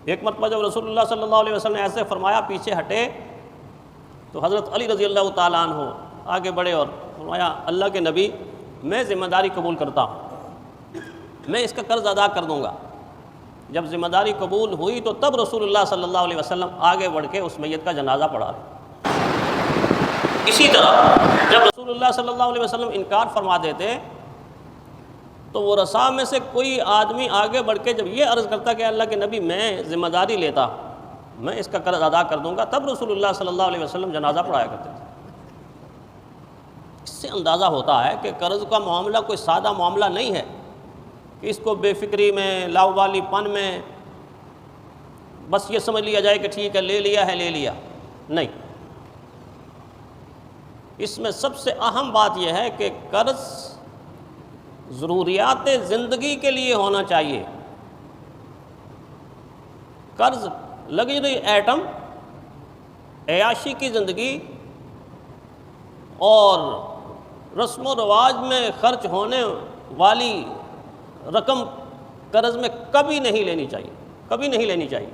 ایک مرتبہ جب رسول اللہ صلی اللہ علیہ وسلم نے ایسے فرمایا، پیچھے ہٹے تو حضرت علی رضی اللہ تعالیٰ عنہ آگے بڑھے اور فرمایا، اللہ کے نبی میں ذمہ داری قبول کرتا ہوں، میں اس کا قرض ادا کر دوں گا۔ جب ذمہ داری قبول ہوئی تو تب رسول اللہ صلی اللہ علیہ وسلم آگے بڑھ کے اس میت کا جنازہ پڑھا رہے۔ اسی طرح جب رسول اللہ صلی اللہ علیہ وسلم انکار فرما دیتے تو وہ رسا میں سے کوئی آدمی آگے بڑھ کے جب یہ عرض کرتا کہ اللہ کے نبی میں ذمہ داری لیتا، میں اس کا قرض ادا کر دوں گا، تب رسول اللہ صلی اللہ علیہ وسلم جنازہ پڑھایا کرتے تھے۔ اس سے اندازہ ہوتا ہے کہ قرض کا معاملہ کوئی سادہ معاملہ نہیں ہے کہ اس کو بے فکری میں، لاوالی پن میں بس یہ سمجھ لیا جائے کہ ٹھیک ہے لے لیا ہے، لے لیا نہیں۔ اس میں سب سے اہم بات یہ ہے کہ قرض ضروریات زندگی کے لیے ہونا چاہیے۔ قرض لگژری ایٹم، عیاشی کی زندگی اور رسم و رواج میں خرچ ہونے والی رقم قرض میں کبھی نہیں لینی چاہیے، کبھی نہیں لینی چاہیے۔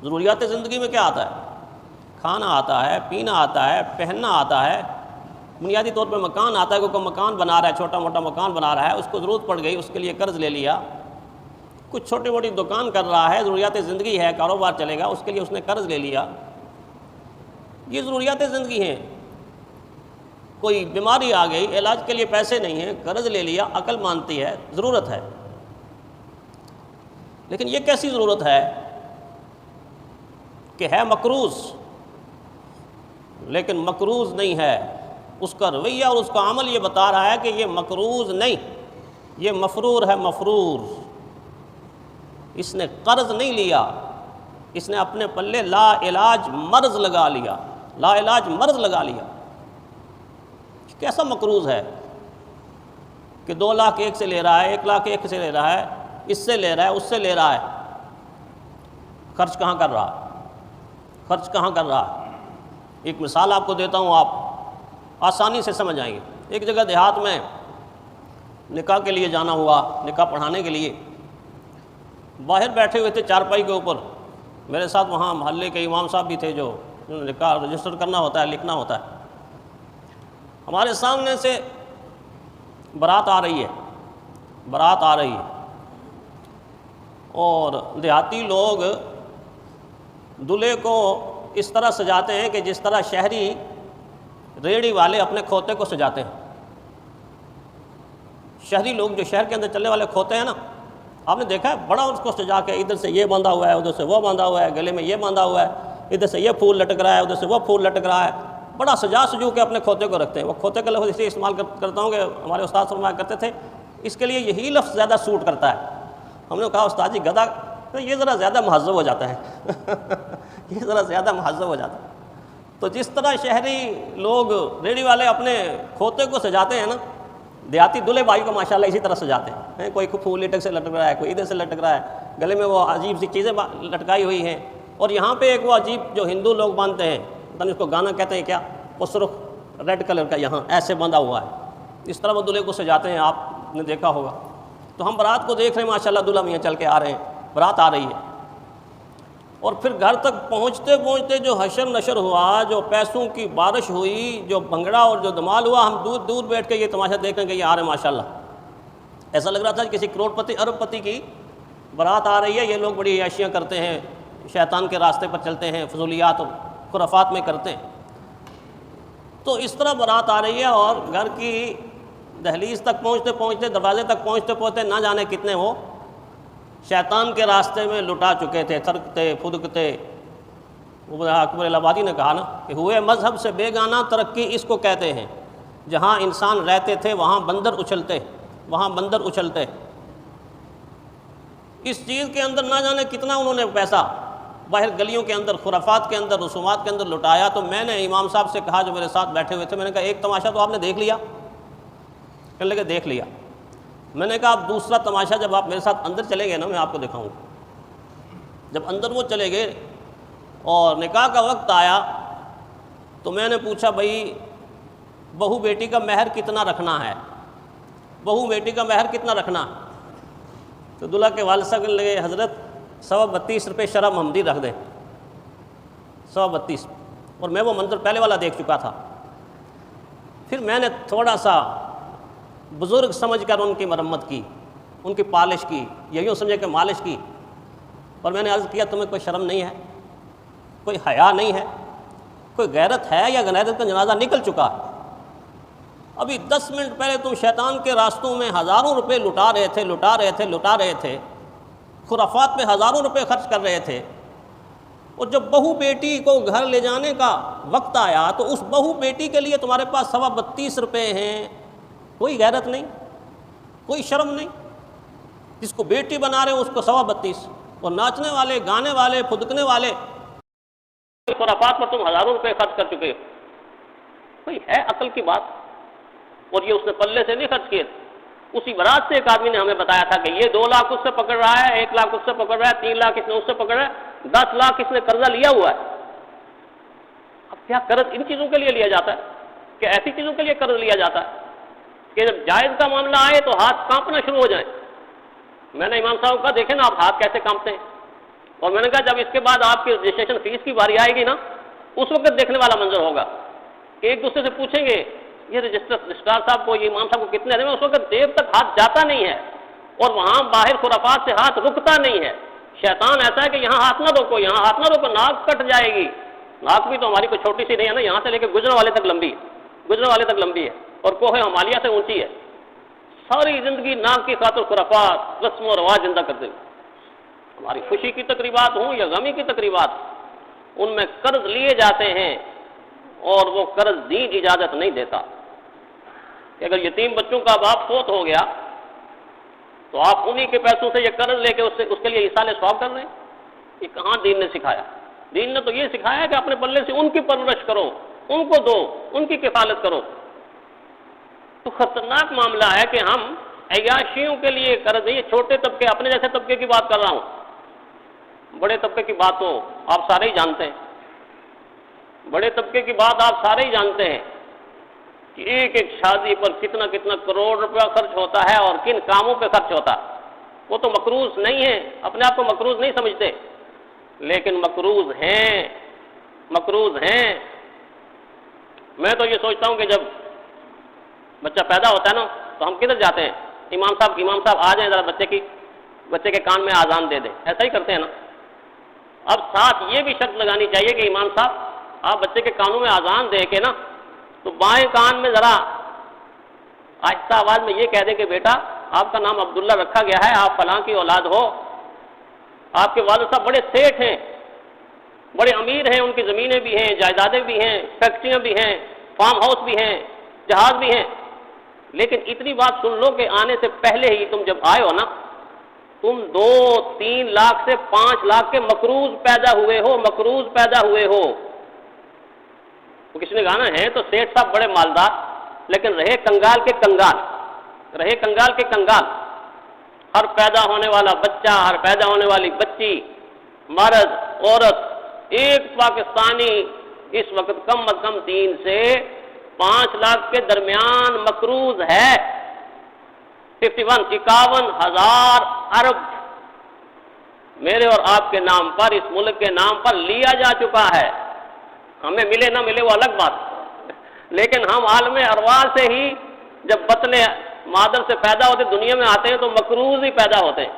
ضروریات زندگی میں کیا آتا ہے؟ کھانا آتا ہے، پینا آتا ہے، پہننا آتا ہے، بنیادی طور پہ مکان آتا ہے، کوئی مکان بنا رہا ہے، چھوٹا موٹا مکان بنا رہا ہے، اس کو ضرورت پڑ گئی، اس کے لیے قرض لے لیا۔ کچھ چھوٹی موٹی دکان کر رہا ہے، ضروریات زندگی ہے، کاروبار چلے گا، اس کے لیے اس نے قرض لے لیا۔ یہ ضروریات زندگی ہیں۔ کوئی بیماری آ گئی، علاج کے لیے پیسے نہیں ہیں، قرض لے لیا، عقل مانتی ہے ضرورت ہے۔ لیکن یہ کیسی ضرورت ہے کہ ہے مقروض، لیکن مقروض نہیں ہے، اس کا رویہ اور اس کا عمل یہ بتا رہا ہے کہ یہ مقروض نہیں، یہ مفرور ہے، مفرور۔ اس نے قرض نہیں لیا، اس نے اپنے پلے لا علاج مرض لگا لیا، لا علاج مرض لگا لیا۔ کیسا مقروض ہے کہ 2 لاکھ ایک سے لے رہا ہے، 1 لاکھ ایک سے لے رہا ہے، اس سے لے رہا ہے، اس سے لے رہا ہے، خرچ کہاں کر رہا ہے؟ خرچ کہاں کر رہا ہے؟ ایک مثال آپ کو دیتا ہوں، آپ آسانی سے سمجھ آئیں گے۔ ایک جگہ دیہات میں نکاح کے لیے جانا ہوا، نکاح پڑھانے کے لیے۔ باہر بیٹھے ہوئے تھے چارپائی کے اوپر، میرے ساتھ وہاں محلے کے امام صاحب بھی تھے جو نکاح رجسٹر کرنا ہوتا ہے، لکھنا ہوتا ہے۔ ہمارے سامنے سے بارات آ رہی ہے، بارات آ رہی ہے، اور دیہاتی لوگ دلہے کو اس طرح سجاتے ہیں کہ جس طرح شہری ریڑھی والے اپنے کھوتے کو سجاتے ہیں۔ شہری لوگ جو شہر کے اندر چلنے والے کھوتے ہیں نا، آپ نے دیکھا ہے، بڑا اس کو سجا کے ادھر سے یہ باندھا ہوا ہے، ادھر سے وہ باندھا ہوا ہے، گلے میں یہ باندھا ہوا ہے، ادھر سے یہ پھول لٹک رہا ہے، ادھر سے وہ پھول لٹک رہا ہے، بڑا سجا سجو کے اپنے کھوتے کو رکھتے ہیں۔ وہ کھوتے کا لفظ اس لیے استعمال کرتا ہوں کہ ہمارے استاد فرمایا کرتے تھے اس کے لیے یہی لفظ زیادہ سوٹ کرتا ہے۔ ہم نے کہا استاد جی گدھا تو یہ ذرا زیادہ مہذب ہو جاتا ہے یہ ذرا زیادہ مہذب ہو جاتا ہے۔ تو جس طرح شہری لوگ ریڑھی والے اپنے کھوتے کو سجاتے ہیں نا، دیہاتی دلہے بھائی کو ماشاءاللہ اسی طرح سجاتے ہیں۔ کوئی پھول لٹک سے لٹک رہا ہے، کوئی ادھر سے لٹک رہا ہے، گلے میں وہ عجیب سی چیزیں لٹکائی ہوئی ہیں، اور یہاں پہ ایک وہ عجیب جو ہندو لوگ باندھتے ہیں، پتہ نہیں اس کو گانا کہتے ہیں کیا، وہ سرخ ریڈ کلر کا یہاں ایسے باندھا ہوا ہے، اس طرح وہ دلہے کو سجاتے ہیں، آپ نے دیکھا ہوگا۔ تو ہم بارات کو دیکھ رہے ہیں، ماشاءاللہ دلہا میاں چل کے آ رہے ہیں، بارات آ رہی ہے، اور پھر گھر تک پہنچتے پہنچتے جو حشر نشر ہوا، جو پیسوں کی بارش ہوئی، جو بھنگڑا اور جو دھمال ہوا، ہم دور دور بیٹھ کے یہ تماشا دیکھ رہے ہیں کہ یہ آ رہے ہیں ماشاءاللہ۔ ایسا لگ رہا تھا کہ کسی کروڑ پتی ارب پتی کی بارات آ رہی ہے۔ یہ لوگ بڑی عیاشیاں کرتے ہیں، شیطان کے راستے پر چلتے ہیں، فضولیات اور خرافات میں کرتے ہیں۔ تو اس طرح بارات آ رہی ہے، اور گھر کی دہلیز تک پہنچتے پہنچتے، دروازے تک پہنچتے پہنچتے نہ جانے کتنے وہ شیطان کے راستے میں لٹا چکے تھے، تھرکتے پھدکتے۔ وہ اکبر الہ آبادی نے کہا نا کہ ہوئے مذہب سے بیگانہ ترقی اس کو کہتے ہیں، جہاں انسان رہتے تھے وہاں بندر اچھلتے، وہاں بندر اچھلتے۔ اس چیز کے اندر نہ جانے کتنا انہوں نے پیسہ باہر گلیوں کے اندر، خرافات کے اندر، رسومات کے اندر لٹایا۔ تو میں نے امام صاحب سے کہا جو میرے ساتھ بیٹھے ہوئے تھے، میں نے کہا ایک تماشا تو آپ نے دیکھ لیا؟ کہنے لگے دیکھ لیا۔ میں نے کہا اب دوسرا تماشا جب آپ میرے ساتھ اندر چلے گئے نا، میں آپ کو دکھاؤں گا۔ جب اندر وہ چلے گئے اور نکاح کا وقت آیا تو میں نے پوچھا بھائی بہو بیٹی کا مہر کتنا رکھنا ہے، بہو بیٹی کا مہر کتنا رکھنا؟ تو دلہا کے والد صاحب کہنے لگے حضرت ₹32 شرح محمدی رکھ دیں، 32، اور میں وہ منظر پہلے والا دیکھ چکا تھا۔ پھر میں نے تھوڑا سا بزرگ سمجھ کر ان کی مرمت کی، ان کی پالش کی، یوں سمجھے کہ مالش کی، اور میں نے عرض کیا تمہیں کوئی شرم نہیں ہے، کوئی حیا نہیں ہے، کوئی غیرت ہے، یا غیرت کا جنازہ نکل چکا ہے؟ ابھی 10 منٹ پہلے تم شیطان کے راستوں میں ہزاروں روپے لٹا رہے تھے، خرافات پہ ہزاروں روپے خرچ کر رہے تھے، اور جب بہو بیٹی کو گھر لے جانے کا وقت آیا تو اس بہو بیٹی کے لیے تمہارے پاس ₹32 ہیں، کوئی غیرت نہیں، کوئی شرم نہیں۔ جس کو بیٹی بنا رہے ہو اس کو 32، اور ناچنے والے، گانے والے، پھدکنے والے، خرافات پر تم ہزاروں روپے خرچ کر چکے ہو۔ کوئی ہے عقل کی بات؟ اور یہ اس نے پلے سے نہیں خرچ کیے۔ اسی برات سے ایک آدمی نے ہمیں بتایا تھا کہ یہ 2 لاکھ اس سے پکڑ رہا ہے، 1 لاکھ اس سے پکڑ رہا ہے، 3 لاکھ اس نے اس سے پکڑ رہا ہے، 10 لاکھ اس نے قرضہ لیا ہوا ہے۔ اب کیا قرض ان چیزوں کے لیے لیا جاتا ہے؟ کہ ایسی چیزوں کے لیے قرض لیا جاتا ہے کہ جب جائز کا معاملہ آئے تو ہاتھ کانپنا شروع ہو جائیں؟ میں نے امام صاحب کا دیکھے نا آپ ہاتھ کیسے کانپتے ہیں، اور میں نے کہا جب اس کے بعد آپ کی رجسٹریشن فیس کی باری آئے گی نا، اس وقت دیکھنے والا منظر ہوگا کہ ایک دوسرے سے پوچھیں گے یہ رجسٹرار صاحب کو، یہ امام صاحب کو کتنے دیں؟ اس وقت دیر تک ہاتھ جاتا نہیں ہے، اور وہاں باہر خرافات سے ہاتھ رکتا نہیں ہے۔ شیطان ایسا ہے کہ یہاں ہاتھ نہ روکو، یہاں ہاتھ نہ روکو، ناک کٹ جائے گی۔ ناک بھی تو ہماری کوئی چھوٹی سی نہیں ہے نا، یہاں سے لے کے گجرا والے تک لمبی ہے، اور کوہ ہمالیہ سے اونچی ہے۔ ساری زندگی ناک کی خاطر خرافات، رسم و رواج زندہ کرتے ہوئے، ہماری خوشی کی تقریبات ہوں یا غمی کی تقریبات، ان میں قرض لیے جاتے ہیں، اور وہ قرض دین اجازت نہیں دیتا کہ اگر یتیم بچوں کا باپ فوت ہو گیا تو آپ انہی کے پیسوں سے یہ قرض لے کے اس کے لیے ایصال ثواب کر رہے ہیں۔ یہ کہاں دین نے سکھایا؟ دین نے تو یہ سکھایا کہ اپنے پلے سے ان کی پرورش کرو، ان کو دو، ان کی کفالت کرو۔ تو خطرناک معاملہ ہے کہ ہم عیاشیوں کے لیے قرض، یہ چھوٹے طبقے، اپنے جیسے طبقے کی بات کر رہا ہوں، بڑے طبقے کی بات تو آپ سارے ہی جانتے ہیں، بڑے طبقے کی بات آپ سارے ہی جانتے ہیں کہ ایک ایک شادی پر کتنا کتنا کروڑ روپیہ خرچ ہوتا ہے، اور کن کاموں پہ خرچ ہوتا ہے۔ وہ تو مقروض نہیں ہے، اپنے آپ کو مقروض نہیں سمجھتے، لیکن مقروض ہیں۔ میں تو یہ سوچتا ہوں کہ جب بچہ پیدا ہوتا ہے نا تو ہم کدھر جاتے ہیں؟ امام صاحب آ جائیں ذرا بچے کے کان میں آذان دے دیں، ایسا ہی کرتے ہیں نا۔ اب ساتھ یہ بھی شرط لگانی چاہیے کہ امام صاحب آپ بچے کے کانوں میں آذان دے کے نا تو بائیں کان میں ذرا آہستہ آواز میں یہ کہہ دیں کہ بیٹا آپ کا نام عبداللہ رکھا گیا ہے، آپ فلاں کی اولاد ہو، آپ کے والد صاحب بڑے سیٹھ ہیں، بڑے امیر ہیں، ان کی زمینیں بھی ہیں، جائیدادیں بھی ہیں، فیکٹریاں بھی ہیں، فارم ہاؤس بھی ہیں، جہاز بھی ہیں، لیکن اتنی بات سن لو کہ آنے سے پہلے ہی تم جب آئے ہو نا، تم 2-3 لاکھ سے 5 لاکھ کے مقروض پیدا ہوئے ہو۔ وہ کسی نے کہا نا ہے تو سیٹھ صاحب بڑے مالدار، لیکن رہے کنگال کے کنگال۔ ہر پیدا ہونے والا بچہ، ہر پیدا ہونے والی بچی، مرد، عورت، ایک پاکستانی اس وقت کم از کم 3 سے 5 لاکھ کے درمیان مقروض ہے۔ 51,000 ارب میرے اور آپ کے نام پر، اس ملک کے نام پر لیا جا چکا ہے۔ ہمیں ملے نہ ملے وہ الگ بات، لیکن ہم عالم ارواح سے ہی جب بطن مادر سے پیدا ہوتے دنیا میں آتے ہیں تو مقروض ہی پیدا ہوتے ہیں۔